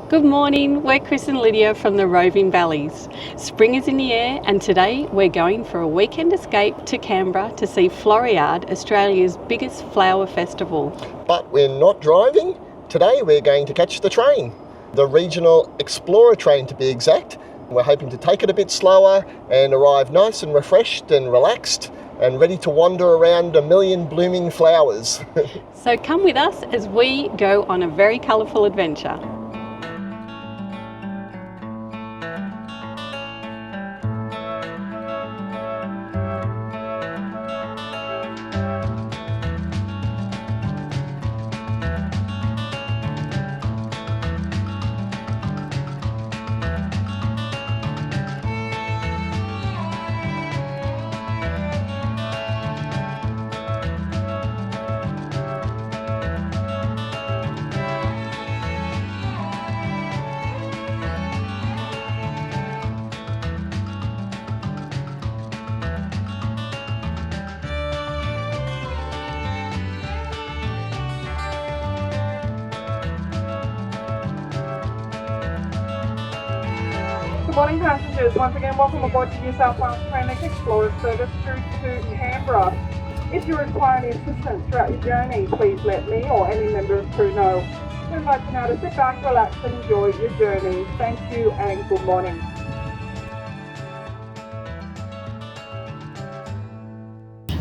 Good morning, we're Chris and Lydia from the Roving Balys. Spring is in the air and today we're going for a weekend escape to Canberra to see Floriade, Australia's biggest flower festival. But we're not driving. Today we're going to catch the train, the regional Explorer train to be exact. We're hoping to take it a bit slower and arrive nice and refreshed and relaxed and ready to wander around a million blooming flowers. So come with us as we go on a very colourful adventure. Good morning passengers, once again welcome aboard to New South Wales TrainLink XPLORER service through to Canberra. If you require any assistance throughout your journey, please let me or any member of crew know. We invite you now to sit back, relax and enjoy your journey. Thank you and good morning.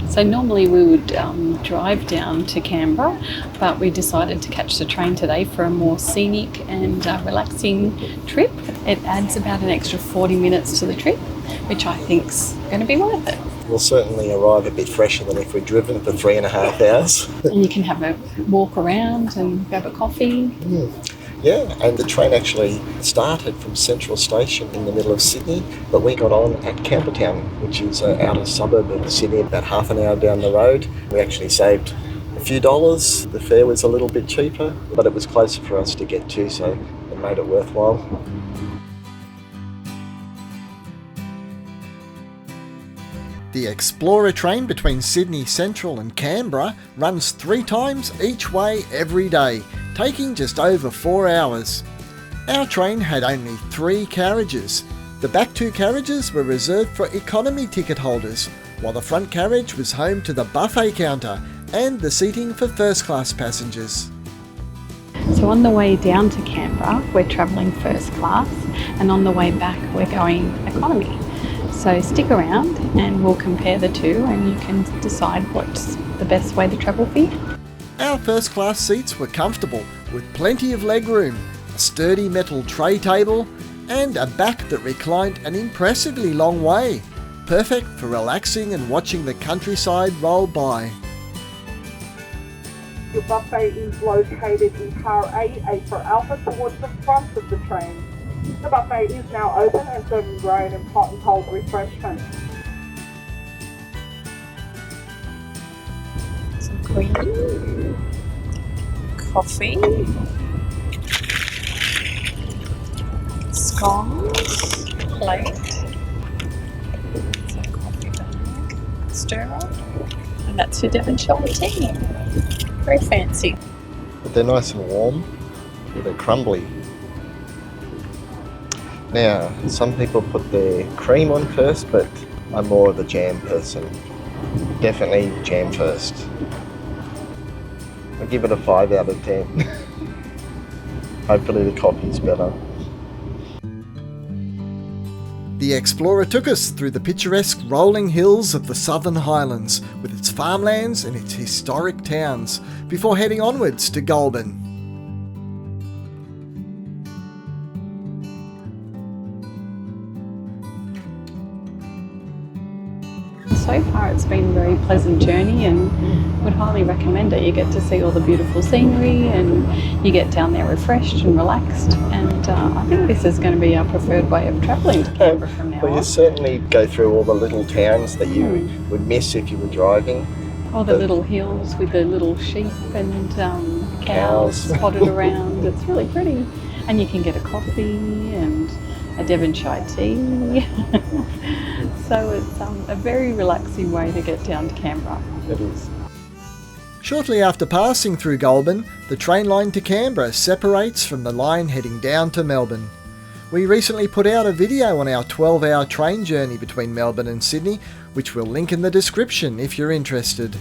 So normally we would drive down to Canberra, but we decided to catch the train today for a more scenic and relaxing trip. It adds about an extra 40 minutes to the trip, which I think's going to be worth it. We'll certainly arrive a bit fresher than if we'd driven for 3.5 hours. And you can have a walk around and grab a coffee. Yeah, and the train actually started from Central Station in the middle of Sydney, but we got on at Campbelltown, which is an outer suburb of Sydney, about half an hour down the road. We actually saved a few dollars. The fare was a little bit cheaper, but it was closer for us to get to, so it made it worthwhile. The Explorer train between Sydney Central and Canberra runs 3 times each way every day, taking just over 4 hours. Our train had only 3 carriages. The back 2 carriages were reserved for economy ticket holders, while the front carriage was home to the buffet counter and the seating for first class passengers. So on the way down to Canberra, we're travelling first class, and on the way back, we're going economy. So stick around and we'll compare the two and you can decide what's the best way to travel for you. Our first class seats were comfortable, with plenty of legroom, a sturdy metal tray table, and a back that reclined an impressively long way. Perfect for relaxing and watching the countryside roll by. Your buffet is located in car A for Alpha, towards the front of the train. The buffet is now open and serving grain and hot and cold refreshments. Some cream, coffee, scones, plate, some coffee bag, stirrer, and that's your Devonshire tea. Very fancy. But they're nice and warm, but they're crumbly. Now, some people put their cream on first, but I'm more of a jam person. Definitely jam first. I give it a 5 out of 10. Hopefully the coffee's better. The Explorer took us through the picturesque rolling hills of the Southern Highlands, with its farmlands and its historic towns, before heading onwards to Goulburn. So far it's been a very pleasant journey and would highly recommend it. You get to see all the beautiful scenery and you get down there refreshed and relaxed, and I think this is going to be our preferred way of travelling to Canberra from now Well, you on. certainly go through all the little towns that you would miss if you were driving. All the little hills with the little sheep and cows spotted around. It's really pretty. And you can get a coffee and a Devonshire tea. So it's a very relaxing way to get down to Canberra. It is. Shortly after passing through Goulburn, the train line to Canberra separates from the line heading down to Melbourne. We recently put out a video on our 12-hour train journey between Melbourne and Sydney, which we'll link in the description if you're interested.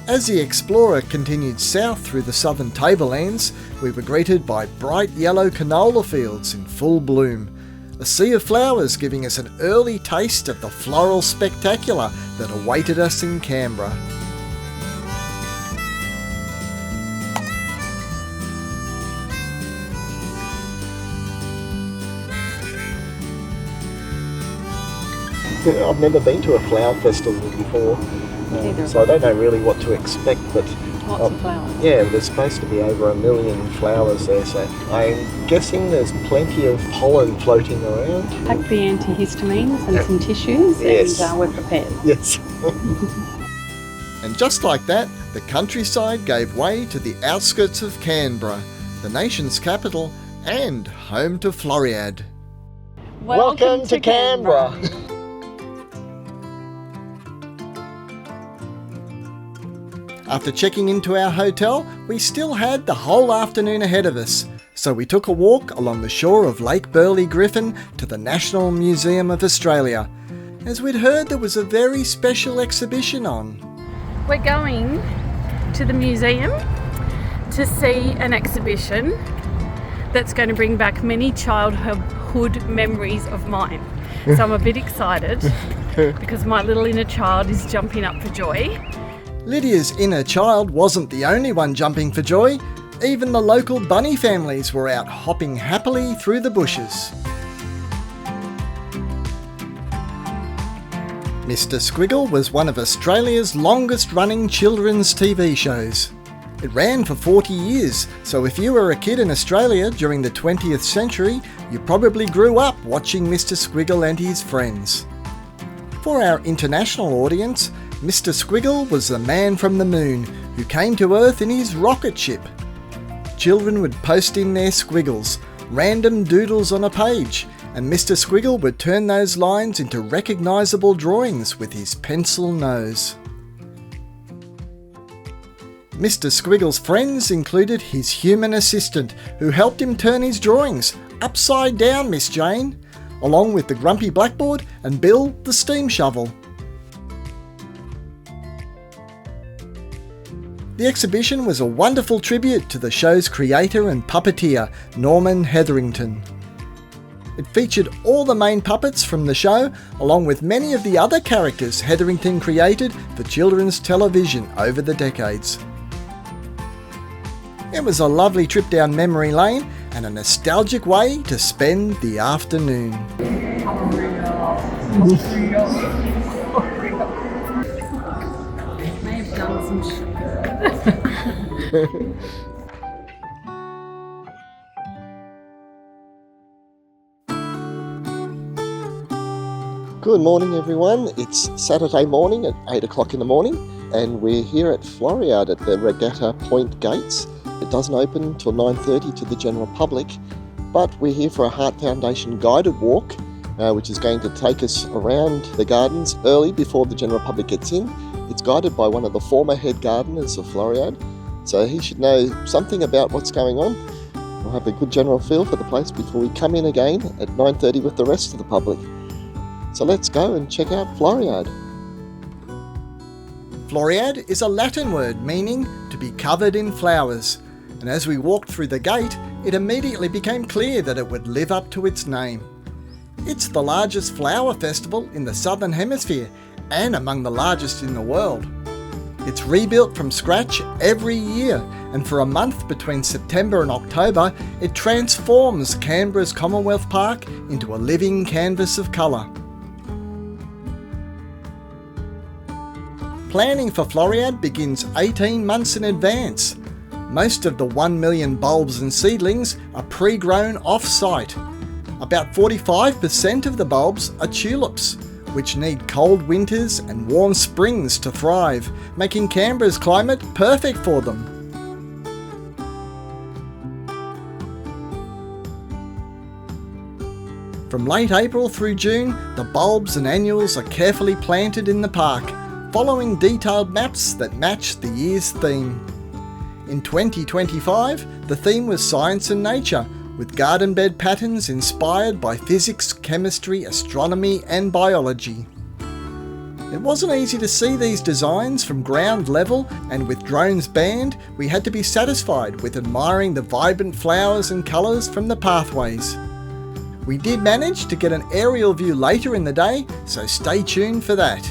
As the Explorer continued south through the southern tablelands, we were greeted by bright yellow canola fields in full bloom. A sea of flowers giving us an early taste of the floral spectacular that awaited us in Canberra. I've never been to a flower festival before, so I don't know really what to expect, but Lots of flowers. yeah, there's supposed to be over 1 million flowers there, so I'm guessing there's plenty of pollen floating around. Pack the antihistamines and some tissues, Yes. and we're prepared. Yes. And just like that, the countryside gave way to the outskirts of Canberra, the nation's capital and home to Floriade. Welcome to Canberra. After checking into our hotel, we still had the whole afternoon ahead of us, so we took a walk along the shore of Lake Burley Griffin to the National Museum of Australia, as we'd heard there was a very special exhibition on. We're going to the museum to see an exhibition that's going to bring back many childhood memories of mine. So I'm a bit excited because my little inner child is jumping up for joy. Lydia's inner child wasn't the only one jumping for joy. Even the local bunny families were out hopping happily through the bushes. Mr. Squiggle was one of Australia's longest running children's TV shows. It ran for 40 years, so if you were a kid in Australia during the 20th century, you probably grew up watching Mr. Squiggle and his friends. For our international audience, Mr. Squiggle was the man from the moon who came to Earth in his rocket ship. Children would post in their squiggles, random doodles on a page, and Mr. Squiggle would turn those lines into recognisable drawings with his pencil nose. Mr. Squiggle's friends included his human assistant, who helped him turn his drawings upside down, Miss Jane, along with the grumpy blackboard and Bill the steam shovel. The exhibition was a wonderful tribute to the show's creator and puppeteer, Norman Hetherington. It featured all the main puppets from the show, along with many of the other characters Hetherington created for children's television over the decades. It was a lovely trip down memory lane and a nostalgic way to spend the afternoon. May have done some sugar. Good morning, everyone. It's Saturday morning at 8 o'clock in the morning, and we're here at Floriade at the Regatta Point gates. It doesn't open till 9:30 to the general public, but we're here for a Heart Foundation guided walk, which is going to take us around the gardens early before the general public gets in. It's guided by one of the former head gardeners of Floriade, so he should know something about what's going on. We'll have a good general feel for the place before we come in again at 9:30 with the rest of the public. So let's go and check out Floriade. Floriade is a Latin word meaning to be covered in flowers, and as we walked through the gate, it immediately became clear that it would live up to its name. It's the largest flower festival in the Southern Hemisphere and among the largest in the world. It's rebuilt from scratch every year, and for a month between September and October, it transforms Canberra's Commonwealth Park into a living canvas of colour. Planning for Floriade begins 18 months in advance. Most of the 1 million bulbs and seedlings are pre-grown off-site. About 45% of the bulbs are tulips, which need cold winters and warm springs to thrive, making Canberra's climate perfect for them. From late April through June, the bulbs and annuals are carefully planted in the park, following detailed maps that match the year's theme. In 2025, the theme was Science and Nature, with garden bed patterns inspired by physics, chemistry, astronomy and biology. It wasn't easy to see these designs from ground level, and with drones banned, we had to be satisfied with admiring the vibrant flowers and colours from the pathways. We did manage to get an aerial view later in the day, so stay tuned for that.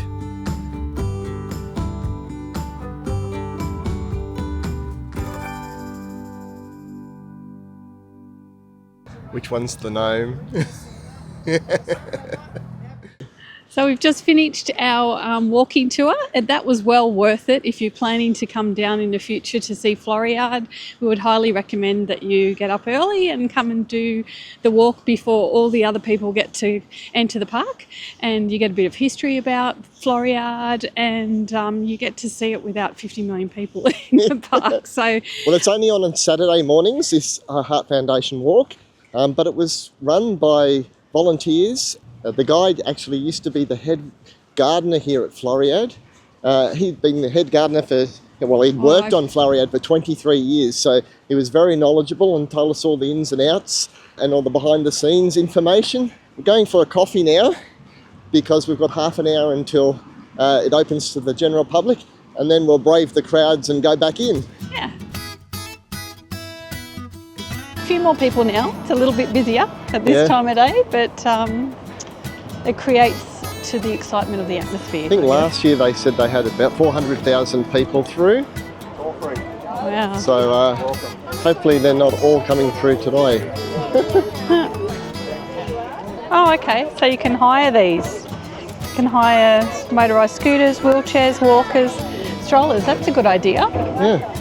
Which one's the gnome? So we've just finished our walking tour, and that was well worth it. If you're planning to come down in the future to see Floriade, we would highly recommend that you get up early and come and do the walk before all the other people get to enter the park, and you get a bit of history about Floriade, and you get to see it without 50 million people in the park. So, well, it's only on Saturday mornings, this Heart Foundation walk, but it was run by volunteers. The guide actually used to be the head gardener here at Floriade. He'd been the head gardener he'd worked on Floriade for 23 years, so he was very knowledgeable and told us all the ins and outs and all the behind the scenes information. We're going for a coffee now because we've got half an hour until it opens to the general public, and then we'll brave the crowds and go back in. yeah. A few more people now. It's a little bit busier at this time of day, but it creates to the excitement of the atmosphere. I think last year they said they had about 400,000 people through. Wow. So hopefully they're not all coming through today. Oh, okay. So you can hire these. You can hire motorised scooters, wheelchairs, walkers, strollers. That's a good idea. Yeah.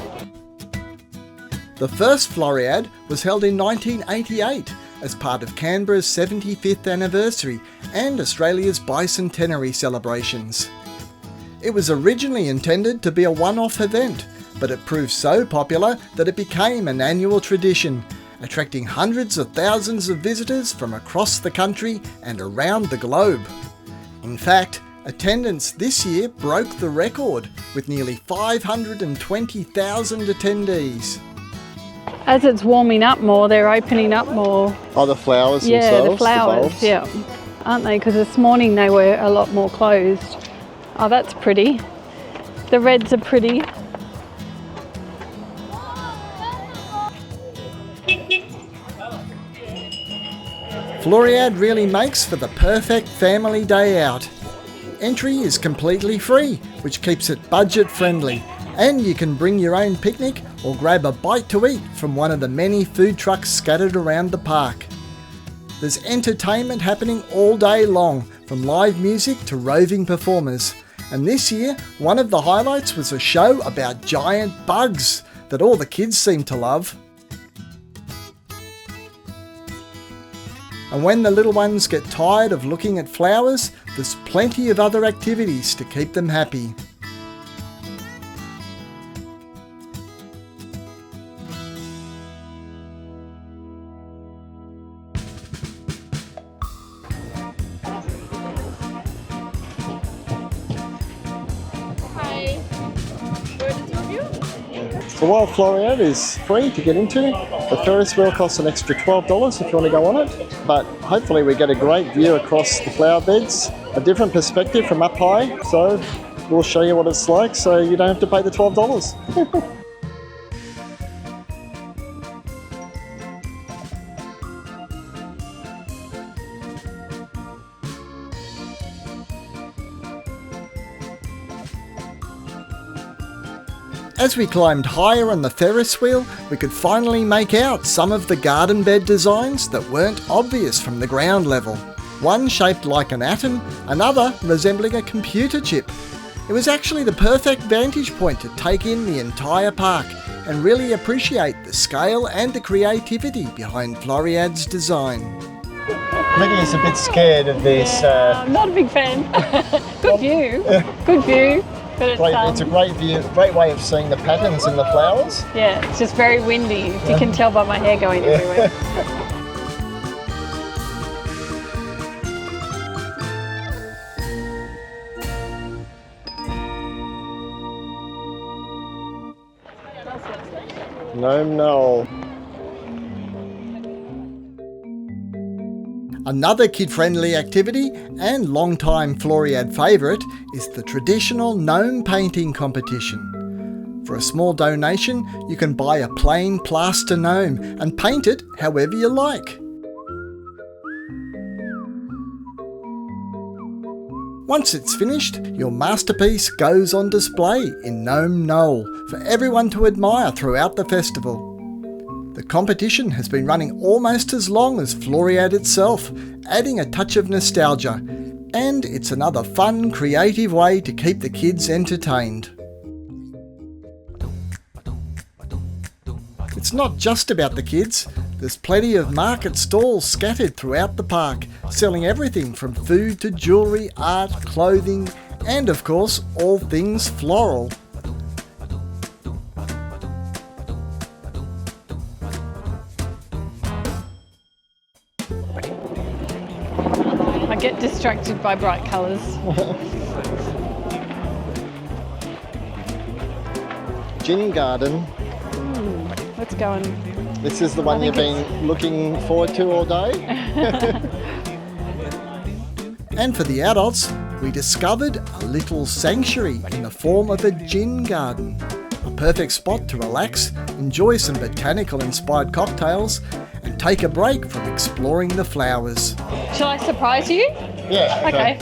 The first Floriade was held in 1988 as part of Canberra's 75th anniversary and Australia's bicentenary celebrations. It was originally intended to be a one-off event, but it proved so popular that it became an annual tradition, attracting hundreds of thousands of visitors from across the country and around the globe. In fact, attendance this year broke the record, with nearly 520,000 attendees. As it's warming up more, they're opening up more. Oh, the flowers Yeah, themselves? the flowers, bulbs? yeah. Aren't they? Because this morning they were a lot more closed. Oh, that's pretty. The reds are pretty. Floriade really makes for the perfect family day out. Entry is completely free, which keeps it budget friendly, and you can bring your own picnic or grab a bite to eat from one of the many food trucks scattered around the park. There's entertainment happening all day long, from live music to roving performers, and this year one of the highlights was a show about giant bugs that all the kids seem to love. And when the little ones get tired of looking at flowers, there's plenty of other activities to keep them happy. So while Floriade is free to get into, the Ferris wheel costs an extra $12 if you want to go on it. But hopefully we get a great view across the flower beds, a different perspective from up high. So we'll show you what it's like so you don't have to pay the $12. As we climbed higher on the Ferris wheel, we could finally make out some of the garden bed designs that weren't obvious from the ground level. One shaped like an atom, another resembling a computer chip. It was actually the perfect vantage point to take in the entire park and really appreciate the scale and the creativity behind Floriade's design. Mickey's a bit scared of this. I'm not a big fan. Good view. Good view. But It's a great view, great way of seeing the patterns in the flowers. Yeah, it's just very windy. You can tell by my hair going everywhere. Gnome Knoll. Another kid-friendly activity and long-time Floriade favourite is the traditional gnome painting competition. For a small donation, you can buy a plain plaster gnome and paint it however you like. Once it's finished, your masterpiece goes on display in Gnome Knoll for everyone to admire throughout the festival. The competition has been running almost as long as Floriade itself, adding a touch of nostalgia, and it's another fun, creative way to keep the kids entertained. It's not just about the kids. There's plenty of market stalls scattered throughout the park, selling everything from food to jewellery, art, clothing, and of course, all things floral. I get distracted by bright colours. Gin Garden. Let's go and... This is the one you've been looking forward to all day. And for the adults, we discovered a little sanctuary in the form of a gin garden. A perfect spot to relax, enjoy some botanical-inspired cocktails, and take a break from exploring the flowers. Shall I surprise you? Yeah. Okay.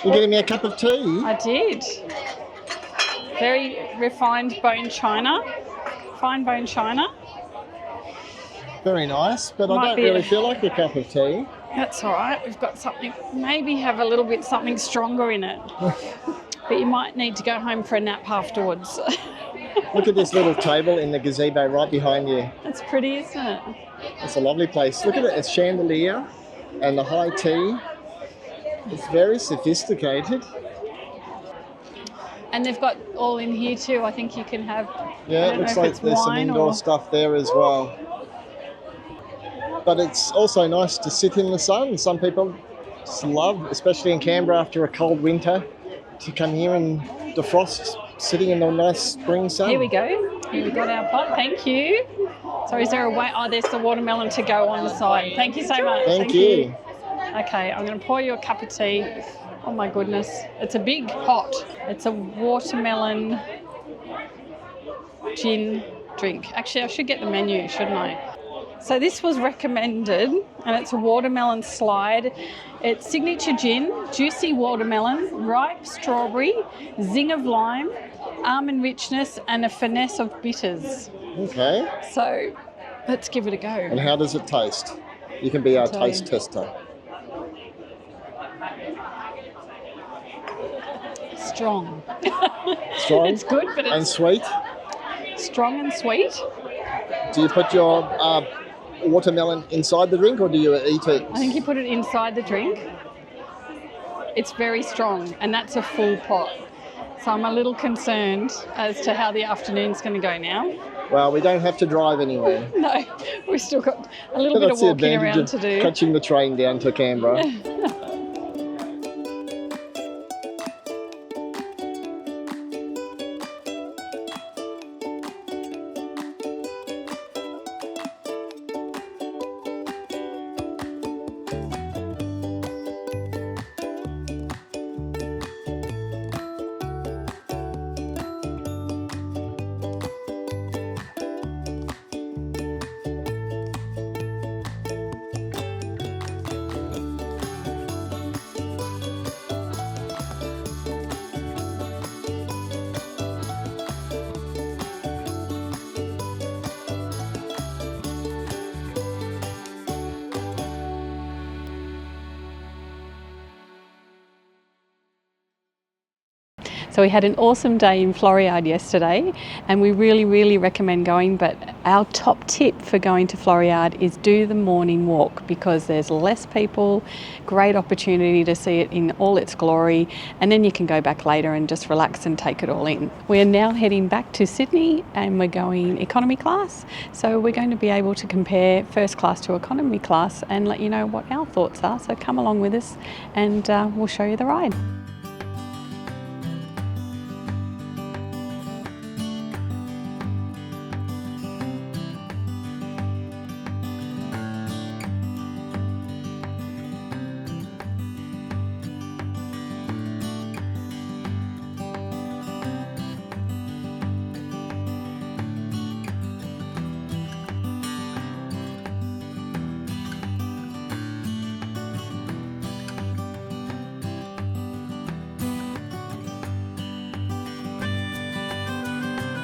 You're getting me a cup of tea? I did. Very refined bone china. Fine bone china. Very nice, but I Might don't be really a- feel like a cup of tea. That's all right. We've got something, maybe have a little bit something stronger in it. But you might need to go home for a nap afterwards. Look at this little table in the gazebo right behind you. That's pretty, isn't it? It's a lovely place. Look at it, it's chandelier and the high tea. It's very sophisticated. And they've got all in here too. I think you can have. Yeah, I it don't looks know if like it's there's some wine indoor or- stuff there as well. But it's also nice to sit in the sun. Some people just love, especially in Canberra after a cold winter, to come here and defrost sitting in the nice spring sun. Here we go. Here we got our pot. Thank you. So is there a way? Oh, there's the watermelon to go on the side. Thank you so much. Thank you. Okay, I'm going to pour you a cup of tea. Oh my goodness, it's a big pot. It's a watermelon gin drink. Actually, I should get the menu, shouldn't I? So this was recommended, and it's a watermelon slide. It's signature gin, juicy watermelon, ripe strawberry, zing of lime, almond richness, and a finesse of bitters. Okay. So let's give it a go. And how does it taste? You can be our Tell you. taste tester. Strong. Strong It's good, but and it's sweet. strong and sweet. Do you put your watermelon inside the drink or do you eat it? I think you put it inside the drink. It's very strong, and that's a full pot. So I'm a little concerned as to how the afternoon's going to go now. Well, we don't have to drive anywhere. No, we've still got a little bit of That's the walking advantage around of to do. catching the train down to Canberra. So we had an awesome day in Floriade yesterday, and we really recommend going, but our top tip for going to Floriade is do the morning walk, because there's less people, great opportunity to see it in all its glory, and then you can go back later and just relax and take it all in. We are now heading back to Sydney and we're going economy class, so we're going to be able to compare first class to economy class and let you know what our thoughts are. So come along with us and we'll show you the ride.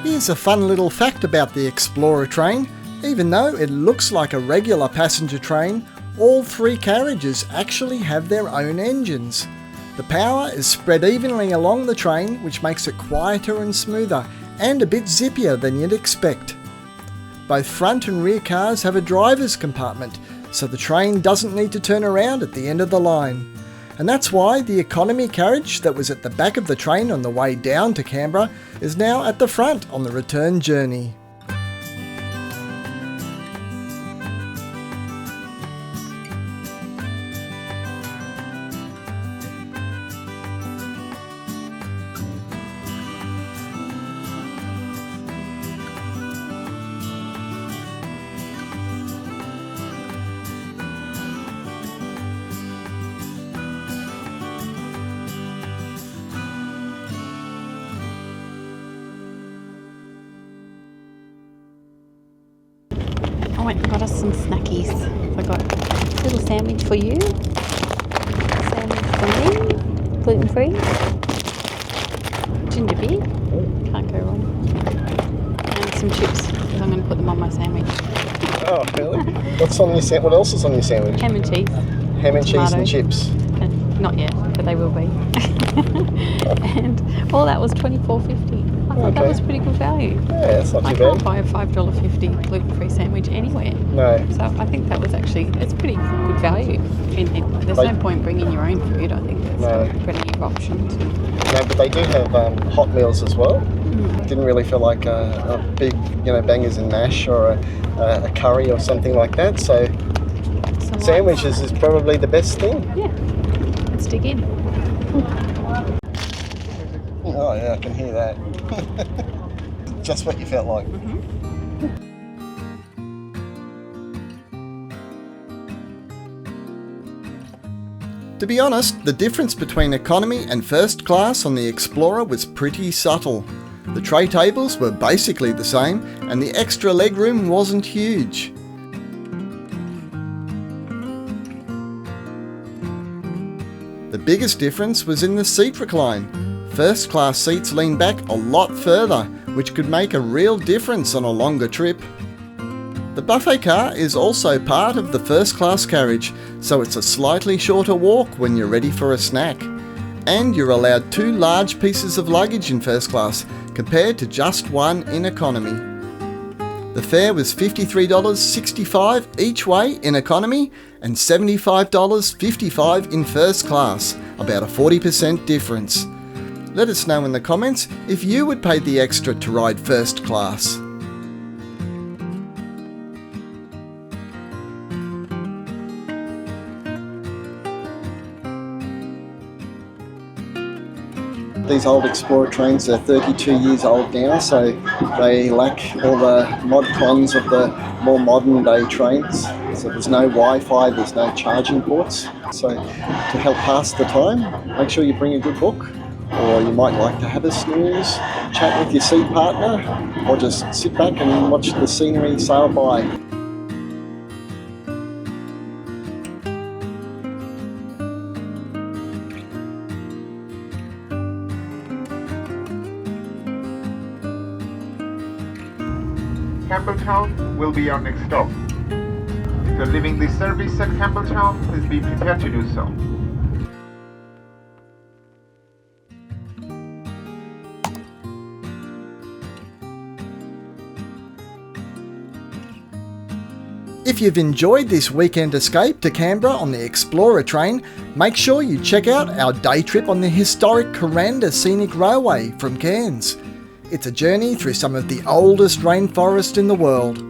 Here's a fun little fact about the Explorer train. Even though it looks like a regular passenger train, all three carriages actually have their own engines. The power is spread evenly along the train, which makes it quieter and smoother, and a bit zippier than you'd expect. Both front and rear cars have a driver's compartment, so the train doesn't need to turn around at the end of the line. And that's why the economy carriage that was at the back of the train on the way down to Canberra is now at the front on the return journey. I went and got us some snackies. I got a little sandwich for you, a sandwich for me, gluten-free, ginger beer, can't go wrong, and some chips, because I'm going to put them on my sandwich. Oh, really? What's on your what else is on your sandwich? Ham and cheese. Ham and cheese Tomato. and chips. Not yet, but they will be. And all that was $24.50. I thought that was pretty good value. Yeah, that's not I too can't bad. buy a $5.50 gluten-free sandwich anywhere. No. So I think that was actually, it's pretty good value. There's no point bringing your own food. I think there's plenty of options. No, but they do have hot meals as well. Didn't really feel like a big, bangers and mash or a curry or something like that. So sandwiches is probably the best thing. Yeah. Let's dig in. Oh yeah, I can hear that. Just what you felt like. To be honest, the difference between economy and first class on the Explorer was pretty subtle. The tray tables were basically the same, and the extra legroom wasn't huge. The biggest difference was in the seat recline. First class seats lean back a lot further, which could make a real difference on a longer trip. The buffet car is also part of the first class carriage, so it's a slightly shorter walk when you're ready for a snack. And you're allowed 2 large pieces of luggage in first class, compared to just 1 in economy. The fare was $53.65 each way in economy and $75.55 in first class, about a 40% difference. Let us know in the comments if you would pay the extra to ride first class. These old Explorer trains are 32 years old now, so they lack all the mod cons of the more modern day trains. So there's no Wi-Fi, there's no charging ports. So to help pass the time, make sure you bring a good book, or you might like to have a snooze, chat with your seat partner, or just sit back and watch the scenery sail by. Campbelltown will be our next stop. If you're leaving this service at Campbelltown, please be prepared to do so. If you've enjoyed this weekend escape to Canberra on the Explorer train, make sure you check out our day trip on the historic Kuranda Scenic Railway from Cairns. It's a journey through some of the oldest rainforest in the world.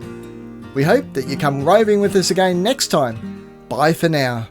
We hope that you come roving with us again next time. Bye for now.